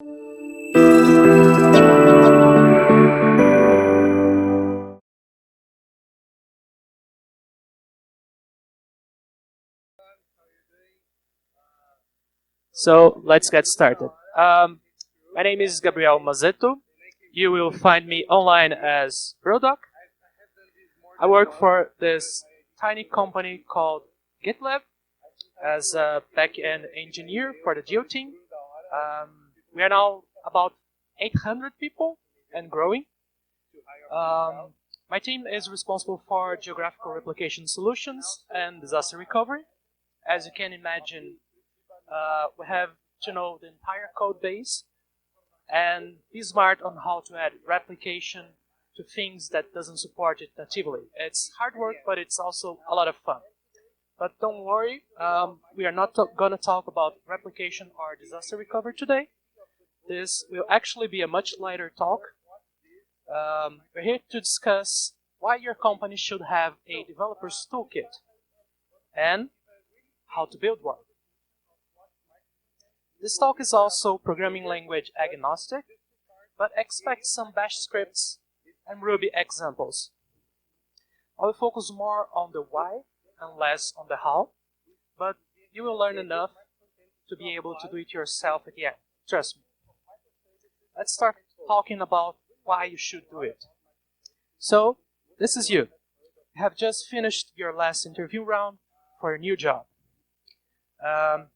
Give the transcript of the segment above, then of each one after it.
So let's get started. My name is Gabriel Mazetto. You will find me online as Brodoc. I work for this tiny company called GitLab as a back-end engineer for the Geo team. We are now about 800 people and growing. My team is responsible for geographical replication solutions and disaster recovery. As you can imagine, we have to know the entire code base and be smart on how to add replication to things that doesn't support it natively. It's hard work, but it's also a lot of fun. But don't worry, we are not going to talk about replication or disaster recovery today. This will actually be a much lighter talk. We're here to discuss why your company should have a developer's toolkit and how to build one. This talk is also programming language agnostic, but expect some bash scripts and Ruby examples. I will focus more on the why and less on the how, but you will learn enough to be able to do it yourself at the end. Trust me. Let's start talking about why you should do it. So, this is you. You have just finished your last interview round for a new job.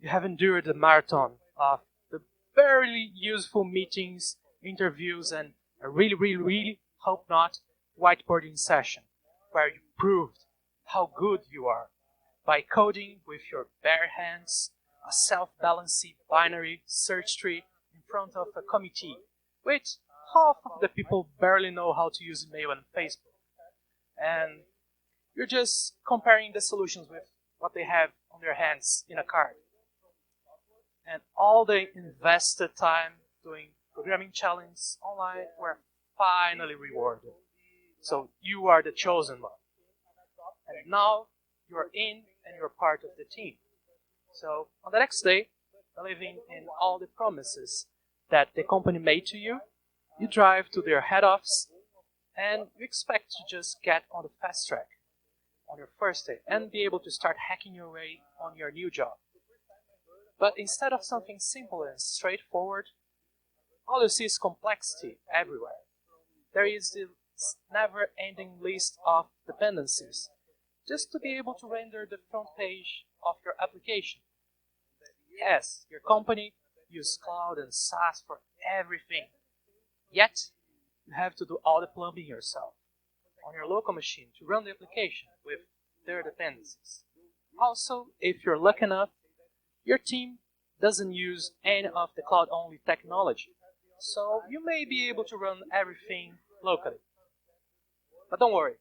You have endured the marathon of the very useful meetings, interviews, and a really, hope not, whiteboarding session where you proved how good you are by coding with your bare hands a self-balancing binary search tree in front of a committee, which half of the people barely know how to use email and Facebook. And you're just comparing the solutions with what they have on their hands in a card. And all the invested time doing programming challenges online were finally rewarded. So you are the chosen one. And now you're in and you're part of the team. So on the next day, believing in all the promises that the company made to you, you drive to their head office and you expect to just get on the fast track on your first day and be able to start hacking your way on your new job. But instead of something simple and straightforward, all you see is complexity everywhere. There is this never-ending list of dependencies just to be able to render the front page of your application. Yes, your company uses cloud and SaaS for everything. Yet, you have to do all the plumbing yourself on your local machine to run the application with their dependencies. Also, if you're lucky enough, your team doesn't use any of the cloud-only technology, so you may be able to run everything locally. But don't worry,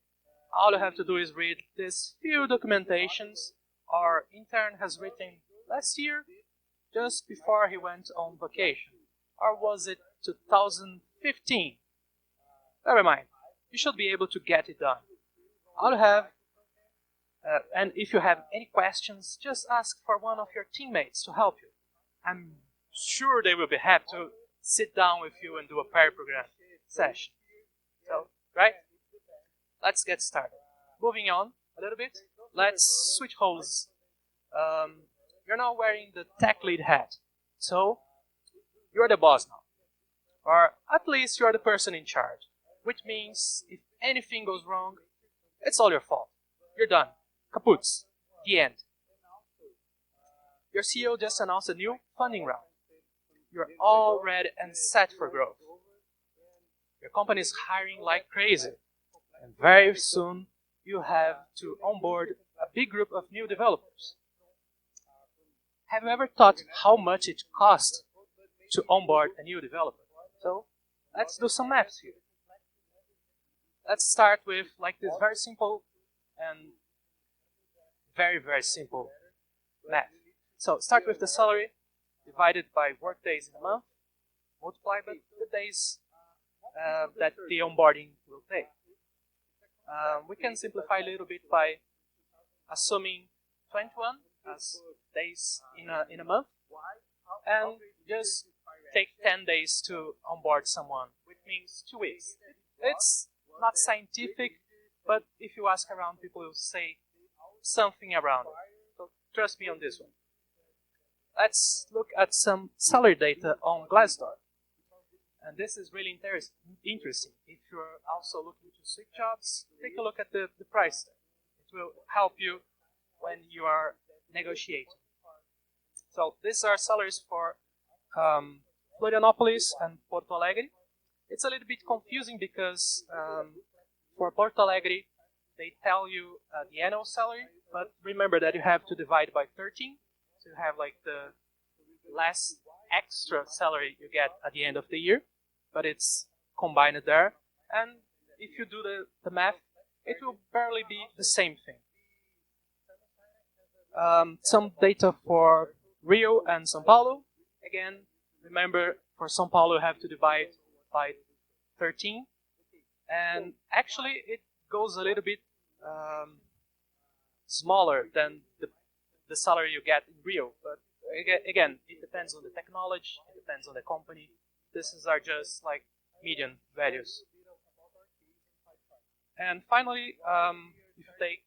all you have to do is read these few documentations our intern has written last year, just before he went on vacation. Or was it 2015? Never mind, you should be able to get it done. All you have and if you have any questions, just ask for one of your teammates to help you. I'm sure they will be happy to sit down with you and do a pair program session. So, right? Let's get started. Moving on a little bit, let's switch roles. You're now wearing the tech lead hat. So, you're the boss now. Or at least you're the person in charge. Which means if anything goes wrong, it's all your fault. You're done. Kaputs. The end. Your CEO just announced a new funding round. You're all ready and set for growth. Your company is hiring like crazy. And very soon, you have to onboard a big group of new developers. Have you ever thought how much it costs to onboard a new developer? So, let's do some maths here. Let's start with like this very simple and very simple math. So start with the salary divided by work days in a month, multiply by the days that the onboarding will take. We can simplify a little bit by assuming 21 as days in a month, and just take 10 days to onboard someone, which means 2 weeks. It's not scientific, but if you ask around, people will say something around it. So trust me on this one. Let's look at some salary data on Glassdoor. And this is really interesting. If you're also looking to switch jobs, take a look at the price tag. It will help you when you are negotiating. So these are salaries for Florianopolis and Porto Alegre. It's a little bit confusing because for Porto Alegre, they tell you the annual salary, but remember that you have to divide by 13 to have like the last extra salary you get at the end of the year, but it's combined there. And if you do the math, it will barely be the same thing. Some data for Rio and São Paulo. Again, remember for São Paulo you have to divide by 13. And actually it goes a little bit smaller than the salary you get in Rio. But again, it depends on the technology, it depends on the company. These are just like median values. And finally, if you take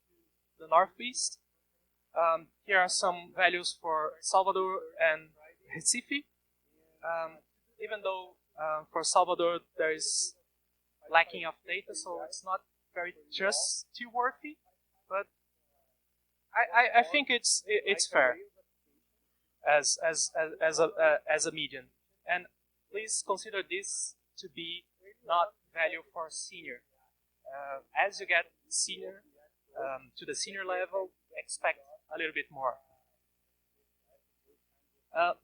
the Northeast, here are some values for Salvador and Recife. Even though for Salvador there is lacking of data, so it's not very trustworthy, but I think it's fair as a median. And please consider this to be not value for senior. As you get senior to the senior level, expect a little bit more.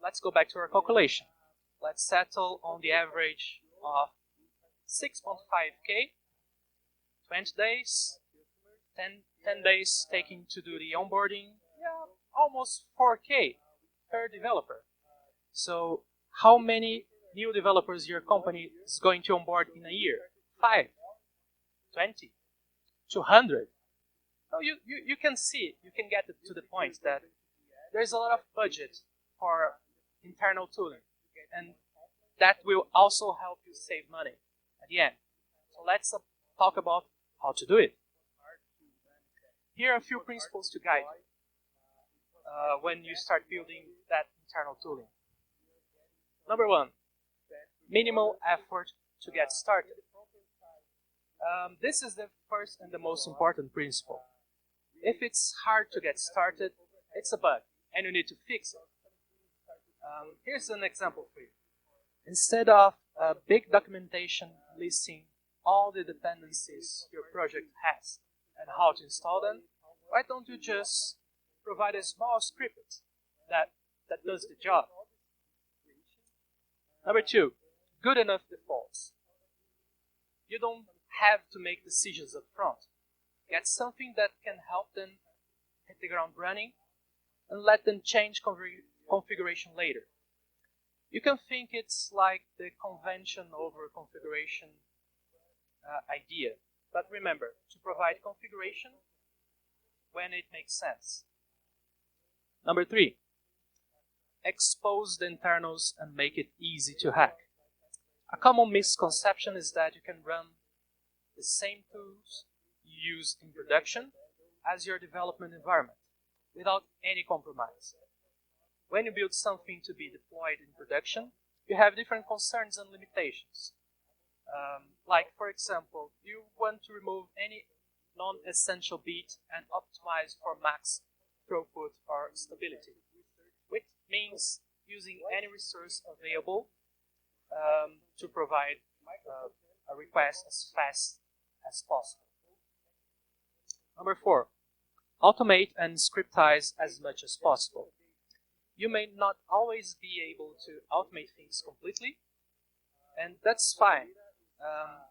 Let's go back to our calculation. Let's settle on the average of 6.5K, 20 days, 10 days taking to do the onboarding, almost 4K per developer. So how many new developers your company is going to onboard in a year? 5, 20, 200. So you can see, you can get to the point that there's a lot of budget for internal tooling, and that will also help you save money at the end. So let's talk about how to do it. Here are a few principles to guide you when you start building that internal tooling. Number 1, minimal effort to get started. This is the first and the most important principle. If it's hard to get started, it's a bug, and you need to fix it. Here's an example for you. Instead of a big documentation listing all the dependencies your project has and how to install them, why don't you just provide a small script that does the job? Number 2, good enough defaults. You don't have to make decisions up front. Get something that can help them hit the ground running and let them change configuration later. You can think it's like the convention over configuration idea, but remember to provide configuration when it makes sense. Number 3, expose the internals and make it easy to hack. A common misconception is that you can run the same tools you use in production as your development environment without any compromise. When you build something to be deployed in production, you have different concerns and limitations. Like, for example, you want to remove any non-essential bit and optimize for max throughput or stability, which means using any resource available to provide a request as fast as possible. Number 4, automate and scriptize as much as possible. You may not always be able to automate things completely, and that's fine.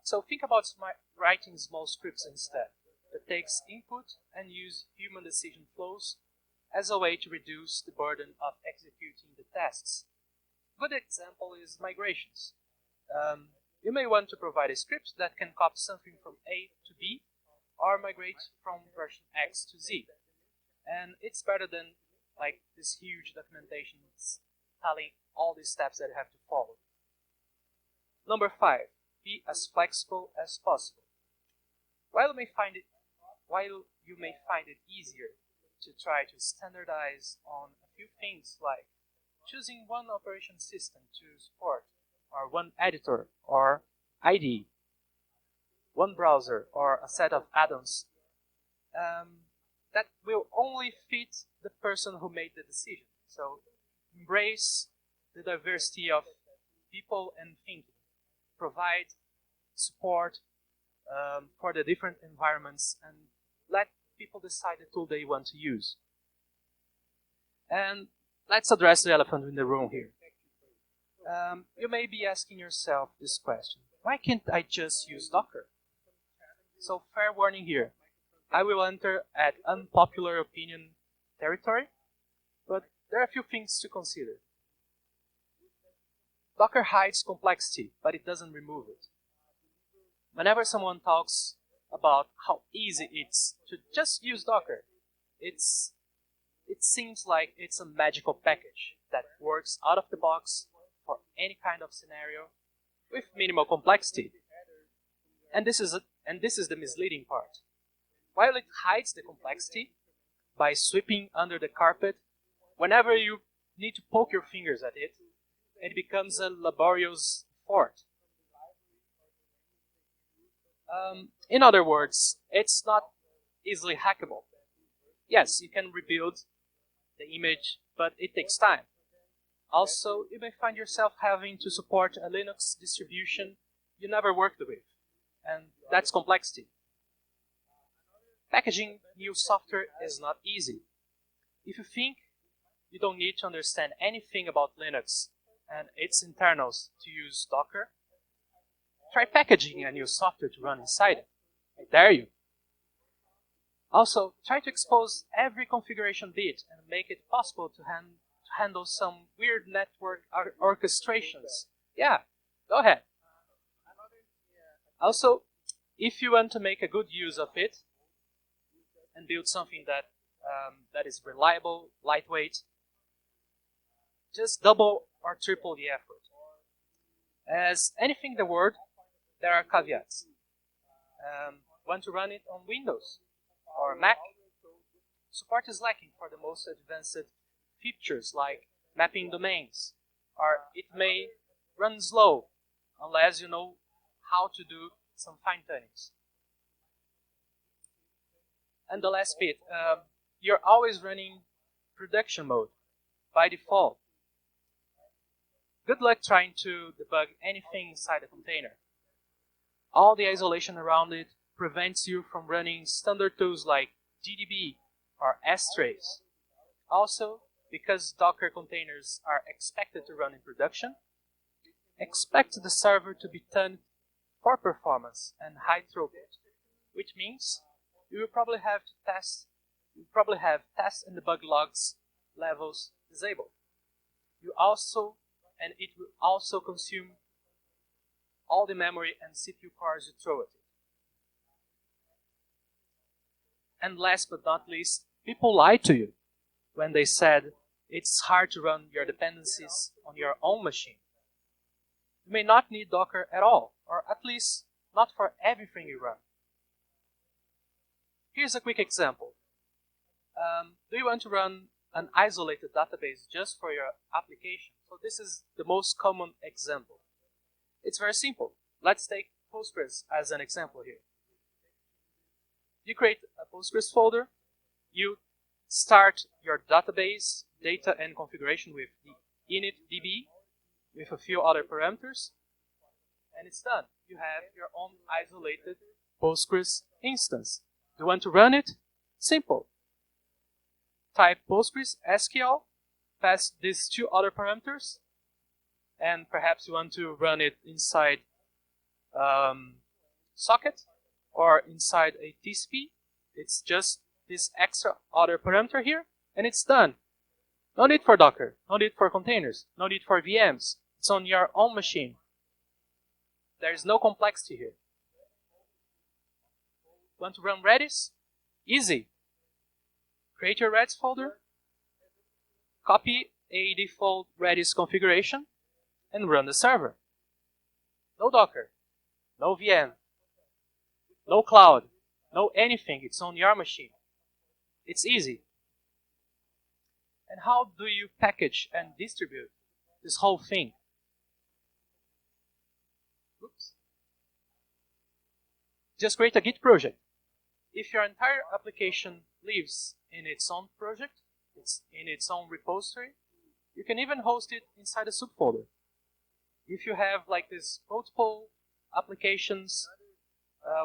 So think about writing small scripts instead that takes input and use human decision flows as a way to reduce the burden of executing the tasks. A good example is migrations. You may want to provide a script that can copy something from A to B or migrate from version X to Z. And it's better than like this huge documentation telling all these steps that you have to follow. Number 5, be as flexible as possible. While you may find it easier to try to standardize on a few things like choosing one operation system to support, or one editor or IDE, one browser or a set of add-ons, that will only fit the person who made the decision. So embrace the diversity of people and thinking. Provide support for the different environments and let people decide the tool they want to use. And let's address the elephant in the room here. You may be asking yourself this question: why can't I just use Docker? So fair warning here. I will enter at unpopular opinion territory, but there are a few things to consider. Docker hides complexity, but it doesn't remove it. Whenever someone talks about how easy it's to just use Docker, it seems like it's a magical package that works out of the box for any kind of scenario with minimal complexity. And this is the misleading part. While it hides the complexity by sweeping under the carpet, whenever you need to poke your fingers at it, it becomes a laborious effort. In other words, it's not easily hackable. Yes, you can rebuild the image, but it takes time. Also, you may find yourself having to support a Linux distribution you never worked with, and that's complexity. Packaging new software is not easy. If you think you don't need to understand anything about Linux and its internals to use Docker, try packaging a new software to run inside it. I dare you. Also, try to expose every configuration bit and make it possible to handle some weird network orchestrations. Yeah, go ahead. Also, if you want to make a good use of it and build something that is reliable, lightweight, just double or triple the effort. As anything in the world, there are caveats. Want to run it on Windows or Mac? Support is lacking for the most advanced features like mapping domains, or it may run slow unless you know how to do some fine-tunings. And the last bit, you're always running production mode by default. Good luck trying to debug anything inside a container. All the isolation around it prevents you from running standard tools like GDB or strace. Also, because Docker containers are expected to run in production, expect the server to be tuned for performance and high throughput, which means you will probably have test and debug logs levels disabled. It will also consume all the memory and CPU cores you throw at it. And last but not least, people lied to you when they said it's hard to run your dependencies on your own machine. You may not need Docker at all, or at least not for everything you run. Here's a quick example. Do you want to run an isolated database just for your application? So this is the most common example. It's very simple. Let's take Postgres as an example here. You create a Postgres folder. You start your database data and configuration with the initdb with a few other parameters, and it's done. You have your own isolated Postgres instance. Do you want to run it? Simple. Type Postgres SQL, pass these two other parameters, and perhaps you want to run it inside socket or inside a TCP. It's just this extra other parameter here, and it's done. No need for Docker, no need for containers, no need for VMs. It's on your own machine. There is no complexity here. Want to run Redis? Easy. Create your Redis folder, copy a default Redis configuration, and run the server. No Docker, no VM, no cloud, no anything. It's on your machine. It's easy. And how do you package and distribute this whole thing? Oops. Just create a Git project. If your entire application lives in its own project, it's in its own repository, you can even host it inside a subfolder. If you have like this multiple applications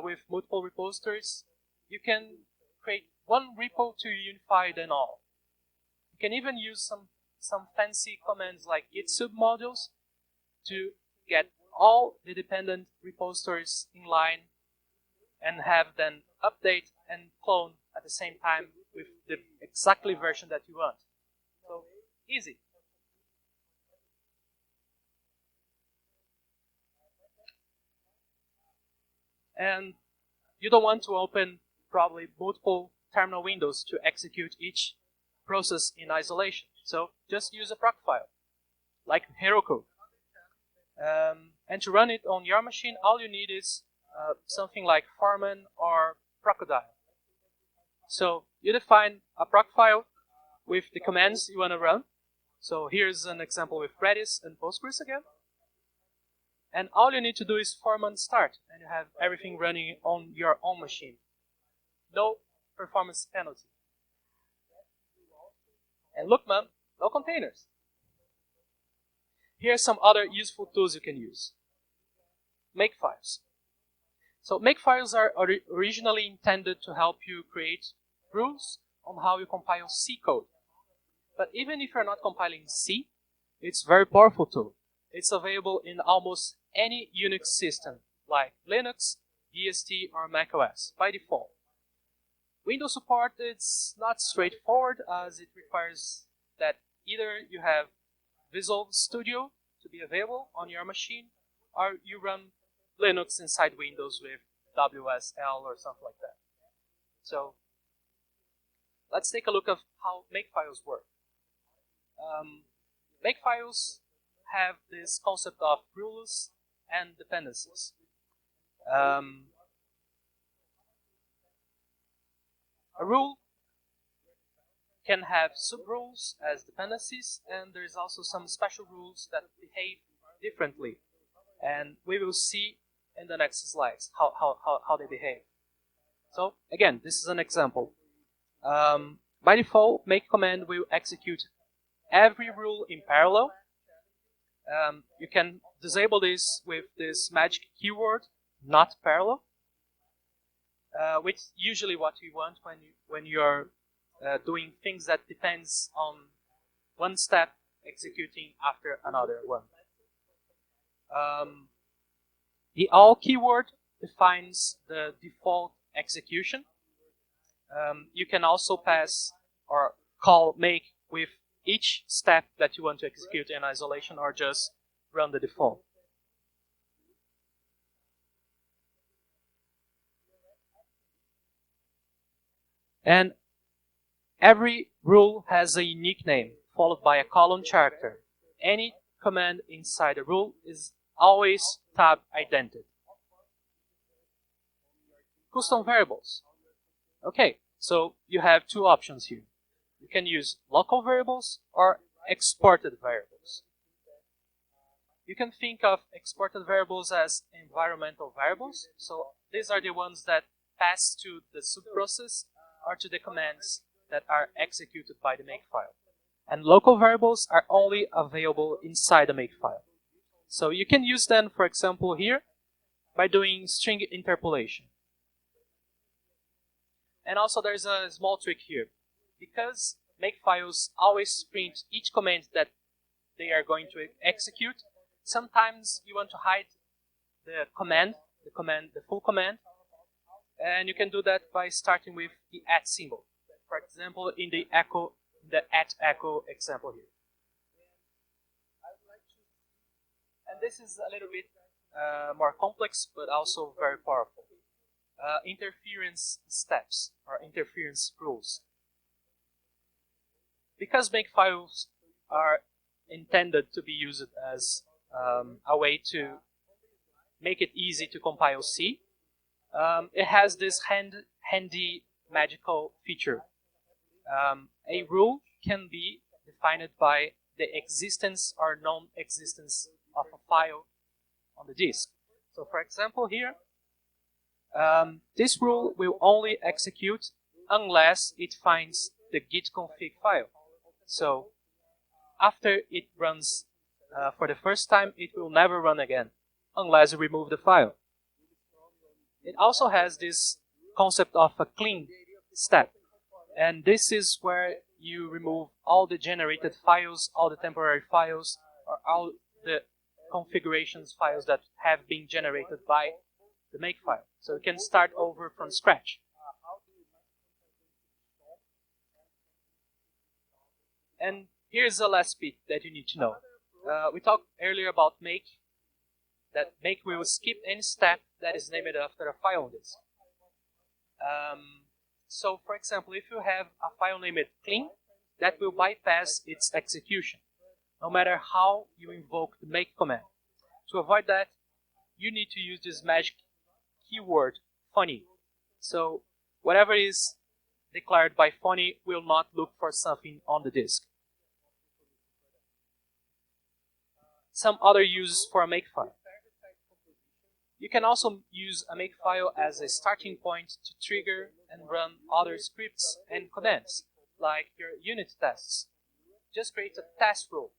with multiple repositories, you can create one repo to unify them all. You can even use some fancy commands like git submodules to get all the dependent repositories in line and have them update and clone at the same time with the exactly version that you want. So easy. And you don't want to open probably multiple terminal windows to execute each process in isolation. So just use a proc file, like Heroku. And to run it on your machine, all you need is something like Foreman or Crocodile. So you define a proc file with the commands you want to run. So here's an example with Redis and Postgres again. And all you need to do is Foreman start, and you have everything running on your own machine. No performance penalty. And look, man, no containers. Here are some other useful tools you can use. Makefiles. So makefiles are originally intended to help you create rules on how you compile C code. But even if you're not compiling C, it's a very powerful tool. It's available in almost any Unix system, like Linux, BST, or macOS, by default. Windows support is not straightforward, as it requires that either you have Visual Studio to be available on your machine, or you run Linux inside Windows with WSL or something like that. So let's take a look at how makefiles work. Makefiles have this concept of rules and dependencies. A rule can have subrules as dependencies, and there's also some special rules that behave differently. And we will see in the next slides how they behave. So again, this is an example. By default, make command will execute every rule in parallel. You can disable this with this magic keyword, not parallel, which is usually what you want when you're doing things that depends on one step executing after another one. The all keyword defines the default execution. You can also pass or call make with each step that you want to execute in isolation, or just run the default. And every rule has a unique name, followed by a colon character. Any command inside a rule is always tab indented. Custom variables. Okay, so you have two options here. You can use local variables or exported variables. You can think of exported variables as environmental variables. So these are the ones that pass to the subprocess or to the commands that are executed by the makefile. And local variables are only available inside the makefile. So you can use them, for example, here by doing string interpolation. And also there's a small trick here. Because makefiles always print each command that they are going to execute, sometimes you want to hide the full command, and you can do that by starting with the @ symbol. For example, in the @echo example here. And this is a little bit more complex, but also very powerful. Interference steps or interference rules. Because makefiles are intended to be used as a way to make it easy to compile C, it has this handy magical feature. A rule can be defined by the existence or non-existence of a file on the disk. So for example here, this rule will only execute unless it finds the git config file. So after it runs for the first time, it will never run again unless you remove the file. It also has this concept of a clean step, and this is where you remove all the generated files, all the temporary files, or all the configurations files that have been generated by the makefile. So you can start over from scratch. And here's the last bit that you need to know. We talked earlier about make, that make will skip any step that is named after a file on disk. So for example, if you have a file named clean, that will bypass its execution, no matter how you invoke the make command. To avoid that, you need to use this magic keyword, funny. So whatever is declared by funny will not look for something on the disk. Some other uses for a makefile. You can also use a makefile as a starting point to trigger and run other scripts and commands, like your unit tests. Just create a test rule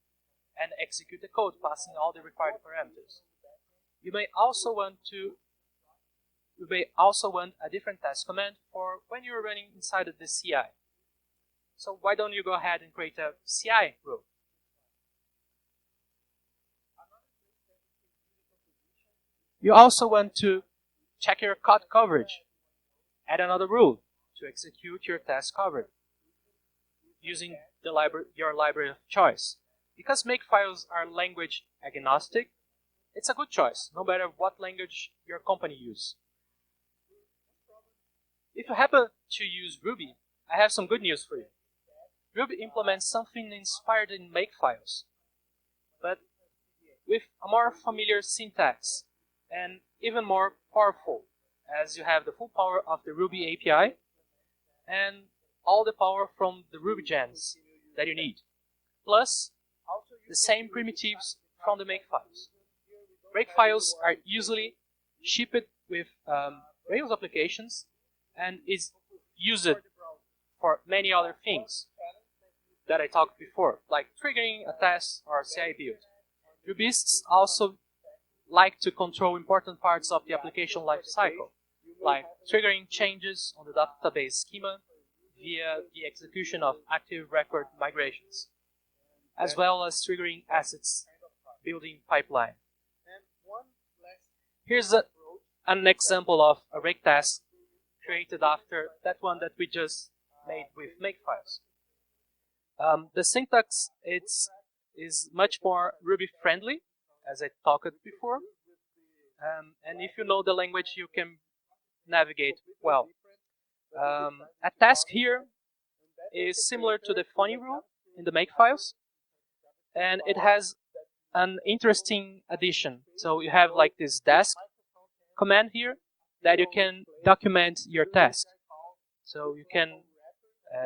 and execute the code passing all the required parameters. You may also want a different test command for when you're running inside of the CI. So why don't you go ahead and create a CI rule? You also want to check your code coverage. Add another rule to execute your test coverage using your library of choice. Because makefiles are language agnostic, it's a good choice, no matter what language your company uses. If you happen to use Ruby, I have some good news for you. Ruby implements something inspired in makefiles, but with a more familiar syntax and even more powerful, as you have the full power of the Ruby API and all the power from the Ruby gems that you need, plus the same primitives from the makefiles. Makefiles are usually shipped with Rails applications and is used for many other things that I talked before, like triggering a test or CI build. Rubyists also like to control important parts of the application lifecycle, like triggering changes on the database schema via the execution of active record migrations, as well as triggering assets building pipeline. Here's an example of a rake task created after that one that we just made with makefiles. The syntax is much more Ruby friendly, as I talked before, and if you know the language, you can navigate well. A task here is similar to the funny rule in the makefiles, and it has an interesting addition. So you have like this desk command here that you can document your task. So you can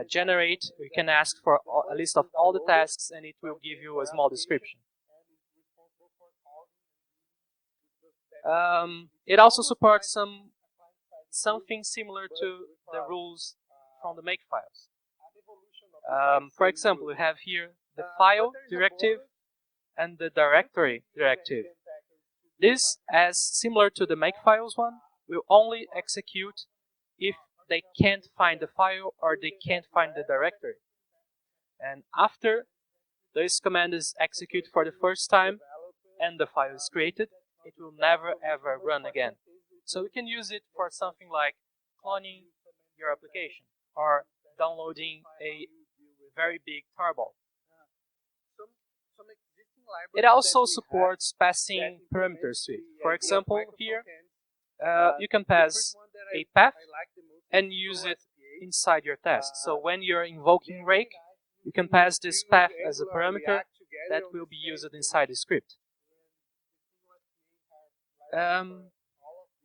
you can ask for a list of all the tasks, and it will give you a small description. It also supports something similar to the rules from the makefiles. For example, we have here the file directive and the directory directive. This, as similar to the makefiles one, will only execute if they can't find the file or they can't find the directory. And after this command is executed for the first time and the file is created, it will never ever run again. So we can use it for something like cloning your application or downloading a very big tarball. It also supports passing parameters to it. For example, here you can pass a path and use it inside your task. So when you're invoking rake, you can pass this path as a parameter that will be used inside the script.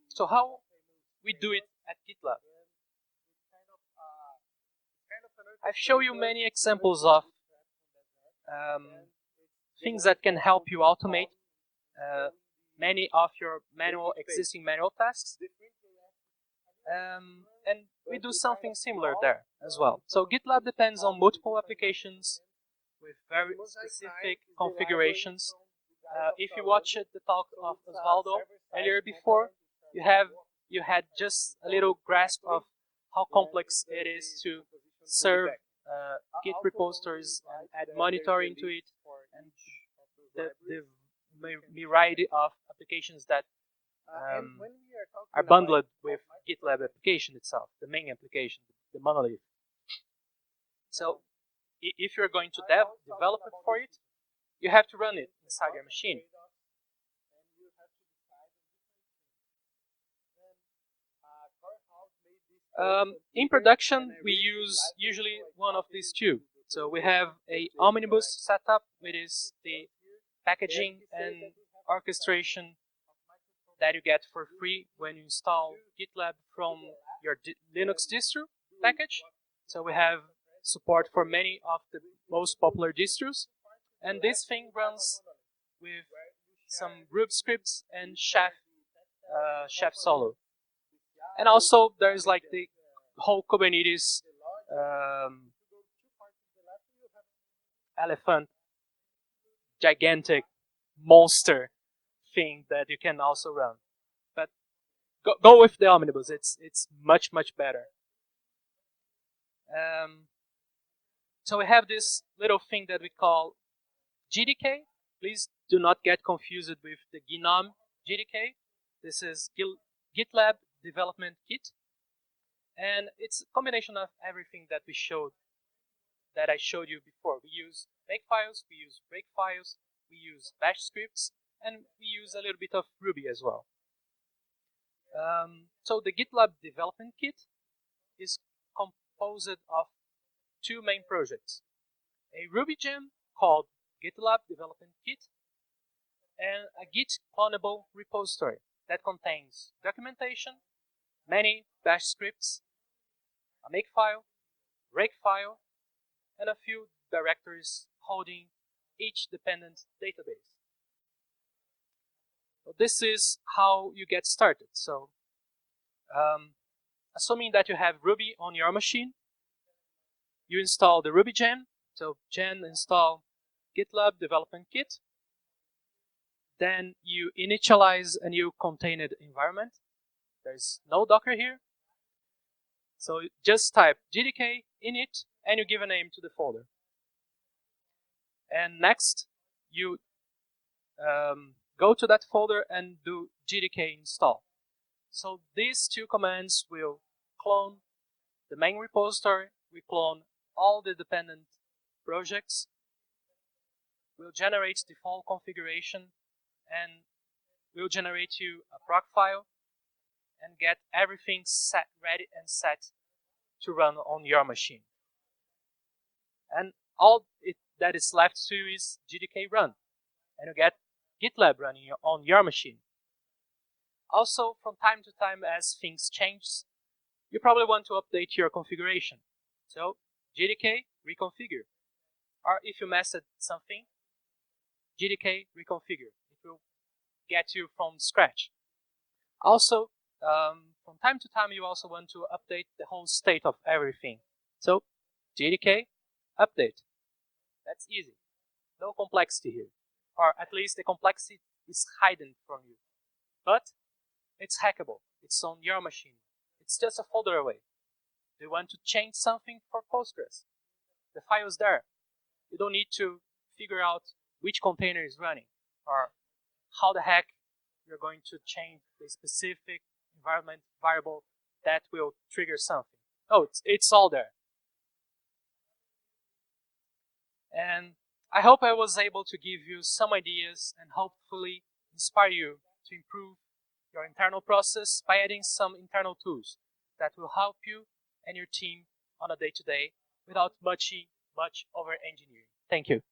So how we do it at GitLab? I've shown you many examples of things that can help you automate many of your existing manual tasks. And we do something similar there as well. So GitLab depends on multiple applications with very specific configurations. If you watched the talk of Osvaldo earlier before, you had just a little grasp of how complex it is to serve Git repositories and add monitoring to it, and the variety of applications that are bundled with GitLab application itself, the main application, the monolith. So if you're going to develop it for it, you have to run it inside your machine. In production, we use usually one of these two. So we have a omnibus setup, which is the packaging and orchestration that you get for free when you install GitLab from your Linux distro package. So we have support for many of the most popular distros. And this thing runs with some Ruby scripts and Chef Solo. And also there's like the whole Kubernetes elephant, gigantic monster thing that you can also run. But go with the omnibus. It's much better. So we have this little thing that we call GDK. Please do not get confused with the GNOME GDK. This is GitLab Development Kit, and it's a combination of everything that I showed you before. We use makefiles, we use breakfiles, we use bash scripts, and we use a little bit of Ruby as well. So the GitLab Development Kit is composed of two main projects: a Ruby gem called GitLab Development Kit, and a Git clonable repository that contains documentation, many bash scripts, a makefile, breakfile, and a few directories holding each dependent database. So this is how you get started. So assuming that you have Ruby on your machine, you install the Ruby gem. So gen install GitLab Development Kit. Then you initialize a new contained environment. There's no Docker here. So just type GDK init and you give a name to the folder. And next, you go to that folder and do GDK install. So these two commands will clone the main repository, we clone all the dependent projects, will generate the default configuration, and will generate you a proc file and get everything ready and set to run on your machine. And all that is left to do is GDK run, and you get GitLab running on your machine. Also, from time to time, as things change, you probably want to update your configuration. So GDK reconfigure. Or if you messed something, GDK reconfigure. It will get you from scratch. Also, from time to time, you also want to update the whole state of everything. So GDK update. That's easy. No complexity here. Or at least the complexity is hidden from you. But it's hackable. It's on your machine. It's just a folder away. Do you want to change something for Postgres? The file is there. You don't need to figure out which container is running or how the heck you're going to change the specific environment variable that will trigger something. Oh, it's all there. And I hope I was able to give you some ideas and hopefully inspire you to improve your internal process by adding some internal tools that will help you and your team on a day-to-day without much over-engineering. Thank you.